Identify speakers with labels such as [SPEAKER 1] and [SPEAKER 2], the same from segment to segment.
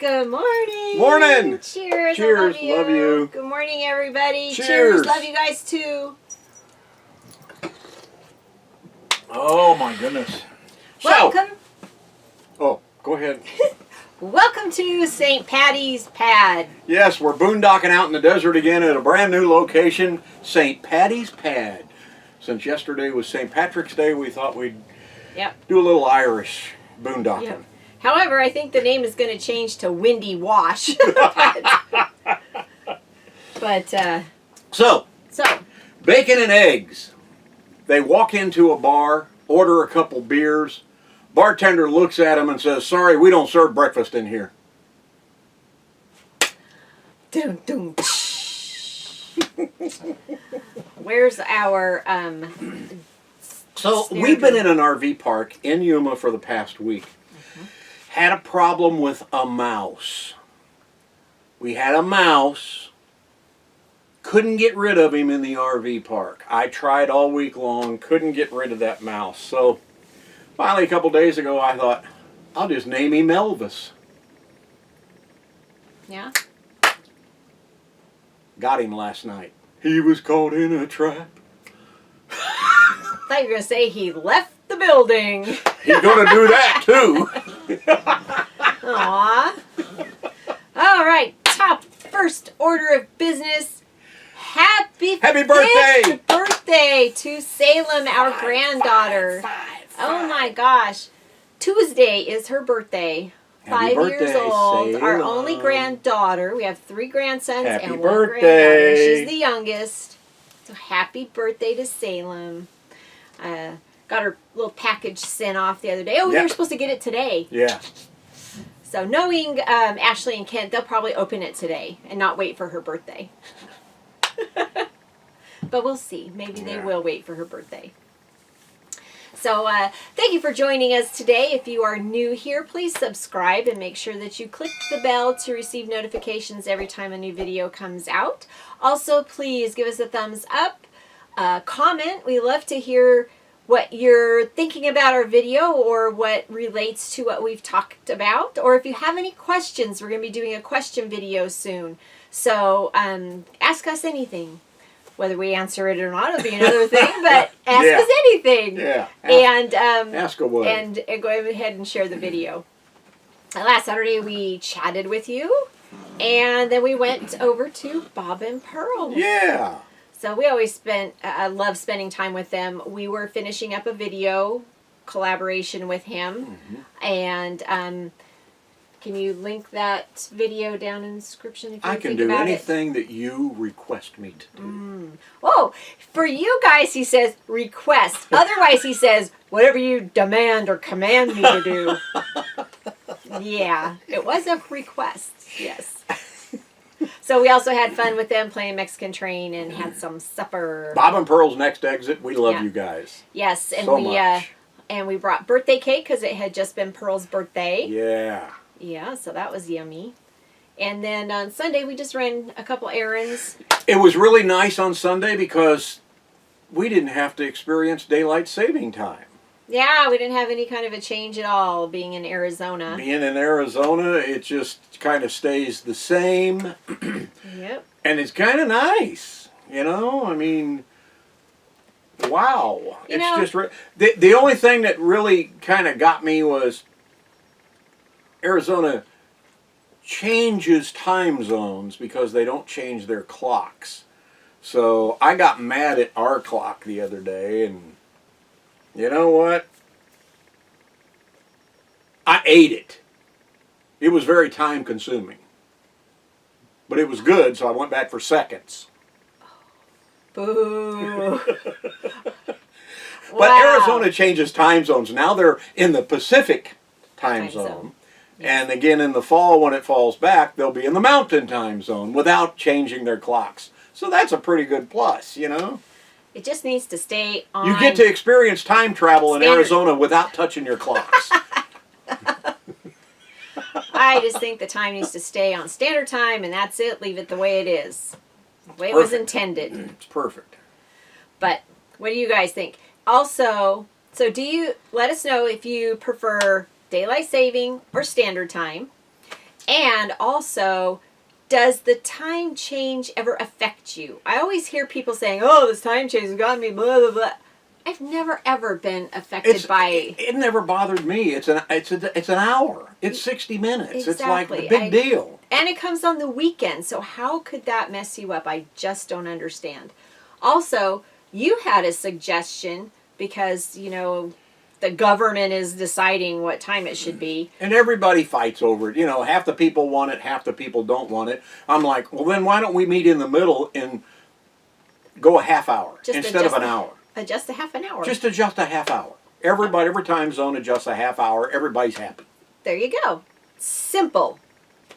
[SPEAKER 1] Good morning.
[SPEAKER 2] Morning.
[SPEAKER 1] Cheers.
[SPEAKER 2] Cheers.
[SPEAKER 1] I love you.
[SPEAKER 2] Love you.
[SPEAKER 1] Good morning, everybody.
[SPEAKER 2] Cheers.
[SPEAKER 1] Love you guys too.
[SPEAKER 2] Oh my goodness.
[SPEAKER 1] Welcome.
[SPEAKER 2] Oh, go ahead.
[SPEAKER 1] Welcome to St. Patty's Pad.
[SPEAKER 2] Yes, we're boondocking out in the desert again at a brand new location, St. Patty's Pad. Since yesterday was St. Patrick's Day, we thought we'd do a little Irish boondocking.
[SPEAKER 1] Yep. However, I think the name is going to change to Windy Wash. So,
[SPEAKER 2] bacon and eggs. They walk into a bar, order a couple beers. Bartender looks at them and says, "Sorry, we don't serve breakfast in here."
[SPEAKER 1] dun, dun. Where's our
[SPEAKER 2] So we've been in an RV park in Yuma for the past week. Had a problem with a mouse. We had a mouse. Couldn't get rid of him in the RV park. I tried all week long. Couldn't get rid of that mouse. So finally a couple days ago I thought, I'll just name him Elvis.
[SPEAKER 1] Yeah?
[SPEAKER 2] Got him last night. He was caught in a trap.
[SPEAKER 1] I thought you were going to say he left the building.
[SPEAKER 2] He's going to do that too.
[SPEAKER 1] Aww. All right, top first order of business. Happy
[SPEAKER 2] birthday!
[SPEAKER 1] 5th birthday to Salem, our granddaughter. Oh my gosh. Tuesday is her birthday.
[SPEAKER 2] Happy
[SPEAKER 1] 5 years
[SPEAKER 2] birthday,
[SPEAKER 1] old.
[SPEAKER 2] Salem.
[SPEAKER 1] Our only granddaughter. We have 3 grandsons
[SPEAKER 2] Happy
[SPEAKER 1] and 1
[SPEAKER 2] birthday.
[SPEAKER 1] granddaughter. She's the youngest. So happy birthday to Salem. Got her little package sent off the other day. Oh, they were supposed to get it today.
[SPEAKER 2] Yeah.
[SPEAKER 1] So knowing Ashley and Kent, they'll probably open it today and not wait for her birthday. But we'll see. Maybe they will wait for her birthday. So thank you for joining us today. If you are new here, please subscribe and make sure that you click the bell to receive notifications every time a new video comes out. Also, please give us a thumbs up, comment. We love to hear what you're thinking about our video or what relates to what we've talked about. Or if you have any questions, we're going to be doing a question video soon. So ask us anything. Whether we answer it or not, it'll be another thing, but ask us anything.
[SPEAKER 2] Yeah.
[SPEAKER 1] Ask
[SPEAKER 2] away.
[SPEAKER 1] And go ahead and share the video. Last Saturday we chatted with you, and then we went over to Bob and Pearl.
[SPEAKER 2] Yeah.
[SPEAKER 1] So we always love spending time with them. We were finishing up a video collaboration with him, and can you link that video down in the description if you
[SPEAKER 2] I
[SPEAKER 1] think
[SPEAKER 2] can do
[SPEAKER 1] about
[SPEAKER 2] anything that you request me to do.
[SPEAKER 1] Oh, for you guys, he says request. Otherwise, he says whatever you demand or command me to do. Yeah, it was a request. Yes. So we also had fun with them playing Mexican Train and had some supper.
[SPEAKER 2] Bob and Pearl's next exit. We love you guys.
[SPEAKER 1] Yes, and
[SPEAKER 2] so much.
[SPEAKER 1] And we brought birthday cake because it had just been Pearl's birthday.
[SPEAKER 2] Yeah.
[SPEAKER 1] Yeah, so that was yummy. And then on Sunday, we just ran a couple errands.
[SPEAKER 2] It was really nice on Sunday because we didn't have to experience daylight saving time.
[SPEAKER 1] Yeah, we didn't have any kind of a change at all being in Arizona.
[SPEAKER 2] Being in Arizona, it just kind of stays the same.
[SPEAKER 1] Yep.
[SPEAKER 2] And it's kind of nice, you know? I mean, wow. The only thing that really kind of got me was Arizona changes time zones because they don't change their clocks. So I got mad at our clock the other day, and you know what? I ate it. It was very time consuming. But it was good, so I went back for seconds.
[SPEAKER 1] Boo.
[SPEAKER 2] But Arizona changes time zones. Now they're in the Pacific time zone. And again, in the fall, when it falls back, they'll be in the mountain time zone without changing their clocks. So that's a pretty good plus, you know?
[SPEAKER 1] It just needs to stay on.
[SPEAKER 2] You get to experience time travel in Arizona without touching your clocks.
[SPEAKER 1] I just think the time needs to stay on standard time, and that's it. Leave it the way it is. The way it was intended.
[SPEAKER 2] It's perfect.
[SPEAKER 1] But what do you guys think? Also, so let us know if you prefer daylight saving or standard time. And also, does the time change ever affect you? I always hear people saying, "Oh, this time change has gotten me blah blah blah." I've never ever been affected by.
[SPEAKER 2] It never bothered me. It's an hour. It's 60 minutes.
[SPEAKER 1] Exactly.
[SPEAKER 2] It's like a big deal.
[SPEAKER 1] And it comes on the weekend. So how could that mess you up? I just don't understand. Also, you had a suggestion because, the government is deciding what time it should be.
[SPEAKER 2] And everybody fights over it. Half the people want it, half the people don't want it. I'm like, well, then why don't we meet in the middle and go a half hour instead of an hour?
[SPEAKER 1] Adjust a half an hour.
[SPEAKER 2] Just adjust a half hour. Every time zone adjusts a half hour. Everybody's happy.
[SPEAKER 1] There you go. Simple.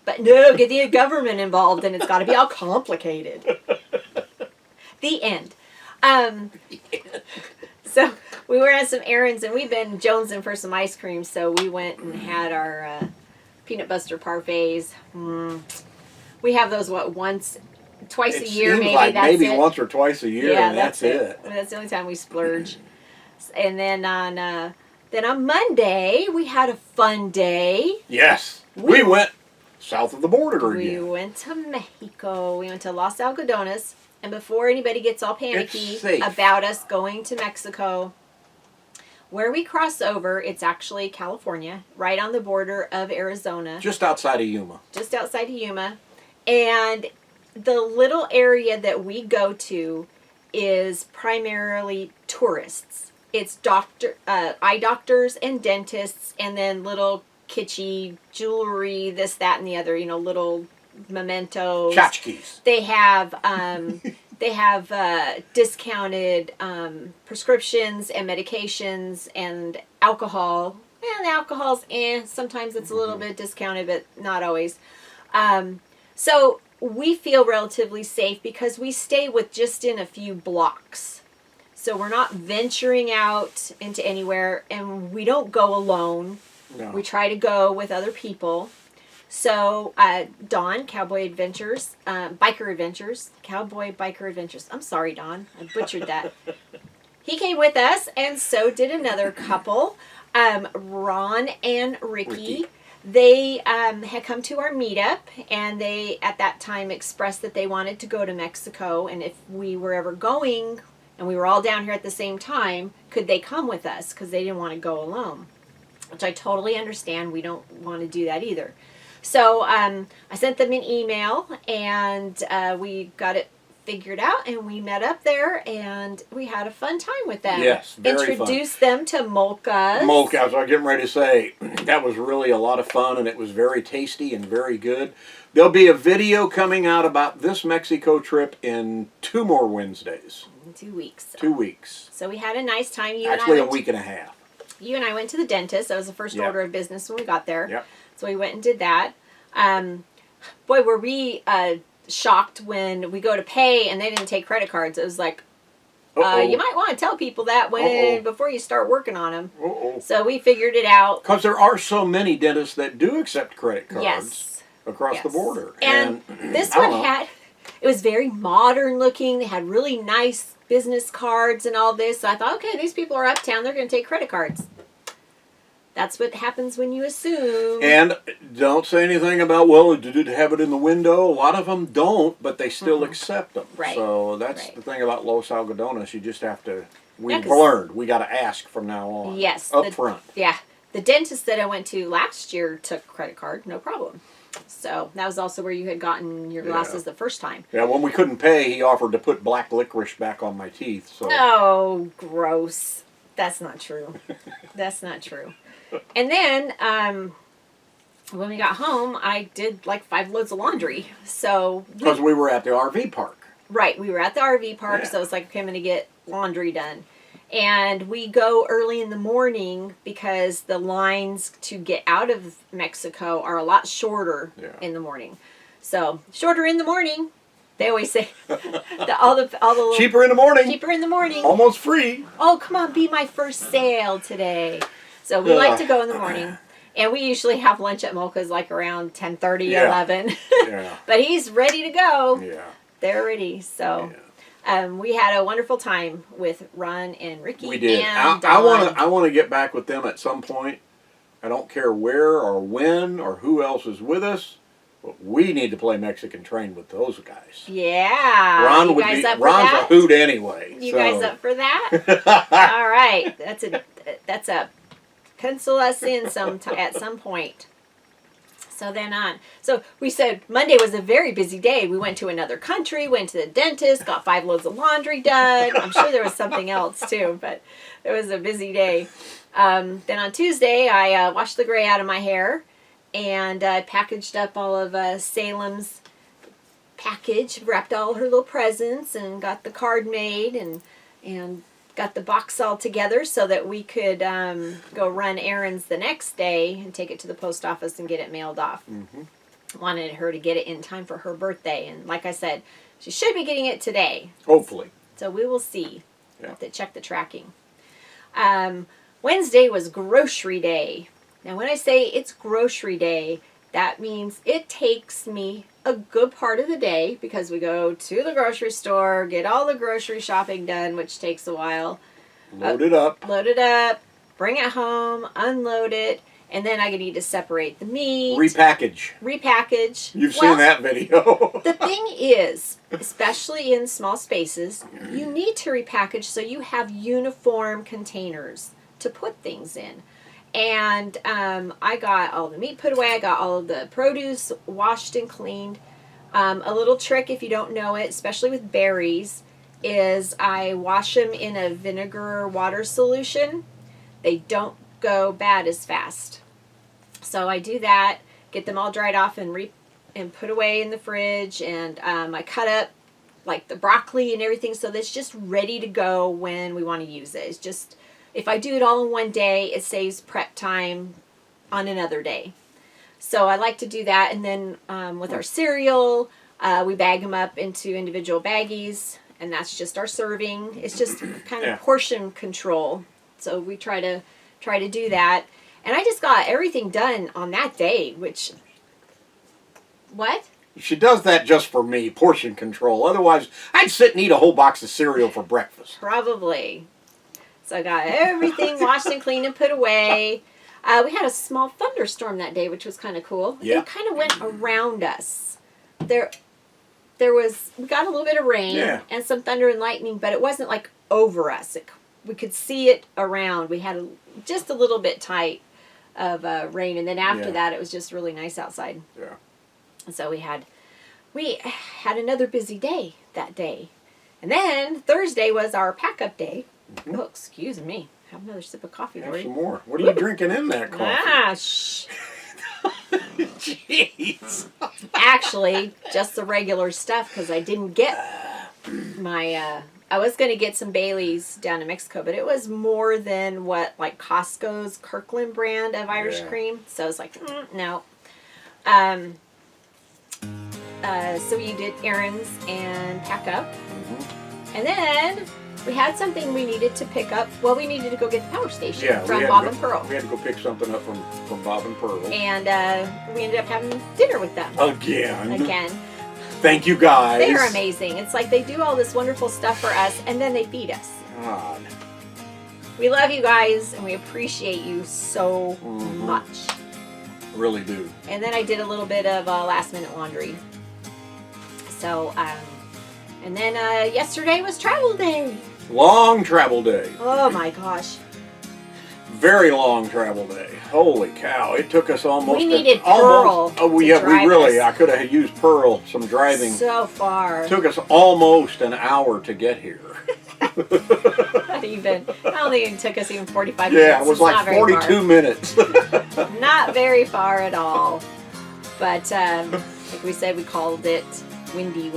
[SPEAKER 1] But no, get the government involved and it's got to be all complicated. The end. So we were on some errands and we've been jonesing for some ice cream. So we went and had our peanut butter parfaits. We have those, twice a year, maybe.
[SPEAKER 2] Like
[SPEAKER 1] that's
[SPEAKER 2] maybe
[SPEAKER 1] it.
[SPEAKER 2] once or twice a year, and that's it.
[SPEAKER 1] That's the only time we splurge. And then on Monday we had a fun day.
[SPEAKER 2] Yes, we went south of the border
[SPEAKER 1] We
[SPEAKER 2] again.
[SPEAKER 1] went to Mexico. We went to Los Algodones. And before anybody gets all panicky about us going to Mexico, where we cross over, it's actually California, right on the border of Arizona.
[SPEAKER 2] Just outside of Yuma.
[SPEAKER 1] Just outside of Yuma. And the little area that we go to is primarily tourists. It's eye doctors and dentists, and then little kitschy jewelry, this, that, and the other. Little mementos.
[SPEAKER 2] Tchotchkes.
[SPEAKER 1] They have discounted prescriptions and medications and alcohol. And the alcohol's sometimes it's a little bit discounted, but not always. So we feel relatively safe because we stay within a few blocks. So we're not venturing out into anywhere, and we don't go alone.
[SPEAKER 2] No.
[SPEAKER 1] We try to go with other people. So Don, Cowboy Biker Adventures. I'm sorry, Don. I butchered that. He came with us, and so did another couple, Ron and Ricky. They had come to our meetup, and they, at that time, expressed that they wanted to go to Mexico, and if we were ever going, and we were all down here at the same time, could they come with us? Because they didn't want to go alone, which I totally understand. We don't want to do that either. So I sent them an email, and we got it figured out, and we met up there, and we had a fun time with them.
[SPEAKER 2] Yes, very
[SPEAKER 1] Introduced them to Molkas.
[SPEAKER 2] Molkas, I was getting ready to say, that was really a lot of fun, and it was very tasty and very good. There'll be a video coming out about this Mexico trip in 2 more Wednesdays.
[SPEAKER 1] 2 weeks.
[SPEAKER 2] 2 weeks.
[SPEAKER 1] So we had a nice time.
[SPEAKER 2] Actually, a week and a half.
[SPEAKER 1] You and I went to the dentist. That was the first order of business when we got there.
[SPEAKER 2] Yep.
[SPEAKER 1] So we went and did that. Boy, were we shocked when we go to pay and they didn't take credit cards. It was like, you might want to tell people that before you start working on them. So we figured it out.
[SPEAKER 2] Because there are so many dentists that do accept credit cards across the border.
[SPEAKER 1] And this one it was very modern looking. They had really nice business cards and all this. So I thought, okay, these people are uptown. They're going to take credit cards. That's what happens when you assume.
[SPEAKER 2] And don't say anything about, well, did it have it in the window? A lot of them don't, but they still accept them.
[SPEAKER 1] Right.
[SPEAKER 2] So that's the thing about Los Algodones. You just have to, we've learned. We got to ask from now on.
[SPEAKER 1] Yes.
[SPEAKER 2] Up front.
[SPEAKER 1] Yeah. The dentist that I went to last year took credit card, no problem. So that was also where you had gotten your glasses the first time.
[SPEAKER 2] Yeah, when we couldn't pay, he offered to put black licorice back on my teeth. So.
[SPEAKER 1] Oh, gross. That's not true. That's not true. And then when we got home, I did like 5 loads of laundry. So
[SPEAKER 2] because we were at the RV park.
[SPEAKER 1] Right, we were at the RV park, so it's like coming to get laundry done. And we go early in the morning because the lines to get out of Mexico are a lot shorter in the morning. So shorter in the morning. They always say all the
[SPEAKER 2] cheaper in the morning.
[SPEAKER 1] Cheaper in the morning.
[SPEAKER 2] Almost free.
[SPEAKER 1] Oh, come on, be my first sale today. So we like to go in the morning. And we usually have lunch at Molka's like around 10:30, 11. But he's ready to go.
[SPEAKER 2] Yeah.
[SPEAKER 1] They're ready. So we had a wonderful time with Ron and Ricky.
[SPEAKER 2] We did.
[SPEAKER 1] And
[SPEAKER 2] I want to get back with them at some point. I don't care where or when or who else is with us, but we need to play Mexican Train with those guys.
[SPEAKER 1] Yeah.
[SPEAKER 2] Ron
[SPEAKER 1] you
[SPEAKER 2] would
[SPEAKER 1] guys
[SPEAKER 2] be.
[SPEAKER 1] up for
[SPEAKER 2] Ron's
[SPEAKER 1] that?
[SPEAKER 2] a hoot anyway.
[SPEAKER 1] You
[SPEAKER 2] so.
[SPEAKER 1] guys up for that? All right. That's a pencil us in at some point. So then on. So we said Monday was a very busy day. We went to another country, went to the dentist, got 5 loads of laundry done. I'm sure there was something else too, but it was a busy day. Then on Tuesday, I washed the gray out of my hair, and I packaged up all of Salem's package, wrapped all her little presents, and got the card made, and got the box all together so that we could go run errands the next day and take it to the post office and get it mailed off.
[SPEAKER 2] Mm-hmm.
[SPEAKER 1] Wanted her to get it in time for her birthday, and like I said, she should be getting it today.
[SPEAKER 2] Hopefully.
[SPEAKER 1] So we will see.
[SPEAKER 2] Yeah.
[SPEAKER 1] Have to check the tracking. Wednesday was grocery day. Now when I say it's grocery day, that means it takes me a good part of the day because we go to the grocery store, get all the grocery shopping done, which takes a while.
[SPEAKER 2] Load it up,
[SPEAKER 1] bring it home, unload it, and then I need to separate the meat.
[SPEAKER 2] Repackage. You've seen that video.
[SPEAKER 1] The thing is, especially in small spaces, you need to repackage so you have uniform containers to put things in. And I got all the meat put away. I got all of the produce washed and cleaned. A little trick, if you don't know it, especially with berries, is I wash them in a vinegar water solution. They don't go bad as fast. So I do that, get them all dried off and put away in the fridge. And I cut up like the broccoli and everything so that's just ready to go when we want to use it. It's just... If I do it all in one day, it saves prep time on another day. So I like to do that. And then with our cereal, we bag them up into individual baggies. And that's just our serving. It's just kind of portion control. So we try to do that. And I just got everything done on that day, which... What?
[SPEAKER 2] She does that just for me, portion control. Otherwise, I'd sit and eat a whole box of cereal for breakfast.
[SPEAKER 1] Probably. So I got everything washed and cleaned and put away. We had a small thunderstorm that day, which was kind of cool.
[SPEAKER 2] Yeah.
[SPEAKER 1] It kind of went around us. We got a little bit of rain and some thunder and lightning, but it wasn't like over us. We could see it around. We had just a little bit tight of rain, and then after that, it was just really nice outside.
[SPEAKER 2] Yeah.
[SPEAKER 1] And so we had another busy day that day. And then Thursday was our pack-up day. Mm-hmm. Oh, excuse me. Have another sip of coffee,
[SPEAKER 2] Have
[SPEAKER 1] Dory.
[SPEAKER 2] some more. What are you drinking in that coffee?
[SPEAKER 1] Shh.
[SPEAKER 2] Jeez.
[SPEAKER 1] Actually, just the regular stuff because I didn't get my... I was going to get some Baileys down in Mexico, but it was more than what, like Costco's Kirkland brand of Irish cream. So I was like, no. So we did errands and pack up. Mm-hmm. And then we had something we needed to pick up. Well, we needed to go get the power station from Bob and Pearl.
[SPEAKER 2] We had to go pick something up from Bob and Pearl.
[SPEAKER 1] And we ended up having dinner with them. Again.
[SPEAKER 2] Thank you, guys.
[SPEAKER 1] They're amazing. It's like they do all this wonderful stuff for us, and then they feed us.
[SPEAKER 2] God.
[SPEAKER 1] We love you guys, and we appreciate you so much.
[SPEAKER 2] Really do.
[SPEAKER 1] And then I did a little bit of last-minute laundry. So, and then yesterday was travel day.
[SPEAKER 2] Long travel day.
[SPEAKER 1] Oh my gosh.
[SPEAKER 2] Very long travel day. Holy cow. It took us almost...
[SPEAKER 1] We needed Pearl
[SPEAKER 2] I could have used Pearl some driving.
[SPEAKER 1] So far.
[SPEAKER 2] It took us almost an hour to get here.
[SPEAKER 1] Not even. I don't think it took us even 45 minutes.
[SPEAKER 2] Yeah, it was like 42 minutes.
[SPEAKER 1] Not very far at all. But like we said, we called it windy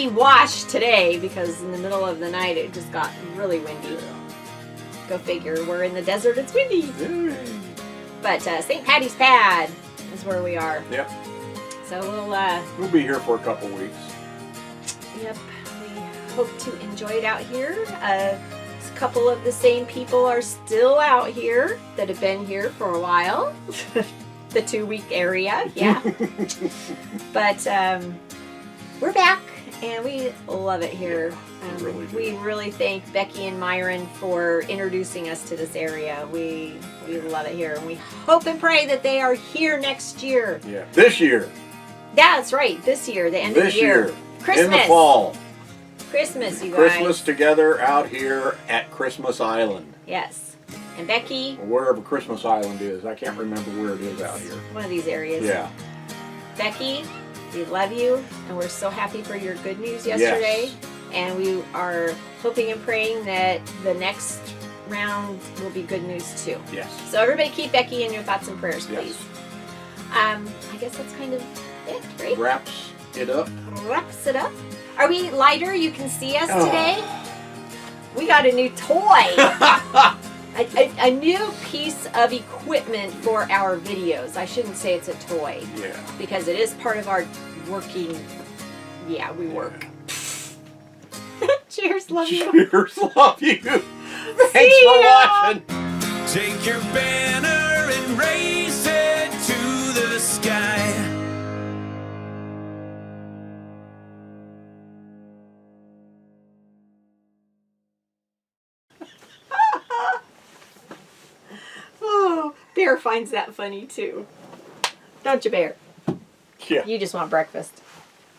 [SPEAKER 1] wash today because in the middle of the night it just got really windy. Yeah. Go figure. We're in the desert. It's windy. But St. Patty's Pad is where we are.
[SPEAKER 2] Yep.
[SPEAKER 1] So
[SPEAKER 2] we'll be here for a couple weeks.
[SPEAKER 1] Yep. We hope to enjoy it out here. A couple of the same people are still out here that have been here for a while. The 2-week area. Yeah. But we're back And we love it here. We really thank Becky and Myron for introducing us to this area. We love it here, and we hope and pray that they are here next year.
[SPEAKER 2] Yeah, this year.
[SPEAKER 1] Yeah, that's right. This year, the end of the year. Christmas.
[SPEAKER 2] In the fall.
[SPEAKER 1] Christmas, you guys.
[SPEAKER 2] Christmas together out here at Christmas Island.
[SPEAKER 1] Yes. And Becky.
[SPEAKER 2] Or wherever Christmas Island is. I can't remember where it is out here.
[SPEAKER 1] One of these areas.
[SPEAKER 2] Yeah.
[SPEAKER 1] Becky, we love you, and we're so happy for your good news yesterday. Yes. And we are hoping and praying that the next round will be good news too.
[SPEAKER 2] Yes.
[SPEAKER 1] So everybody keep Becky in your thoughts and prayers, please.
[SPEAKER 2] Yes.
[SPEAKER 1] I guess that's kind of it, right?
[SPEAKER 2] Wraps it up.
[SPEAKER 1] Wraps it up. Are we lighter? You can see us today? We got a new toy. a new piece of equipment for our videos. I shouldn't say it's a toy.
[SPEAKER 2] Yeah.
[SPEAKER 1] Because it is part of our working. Yeah, we work. Cheers, love you.
[SPEAKER 2] Cheers, love you. Thanks for watching.
[SPEAKER 3] Take your banner and raise it to the sky.
[SPEAKER 1] Oh, Bear finds that funny too. Don't you, Bear?
[SPEAKER 2] Yeah.
[SPEAKER 1] You just want breakfast.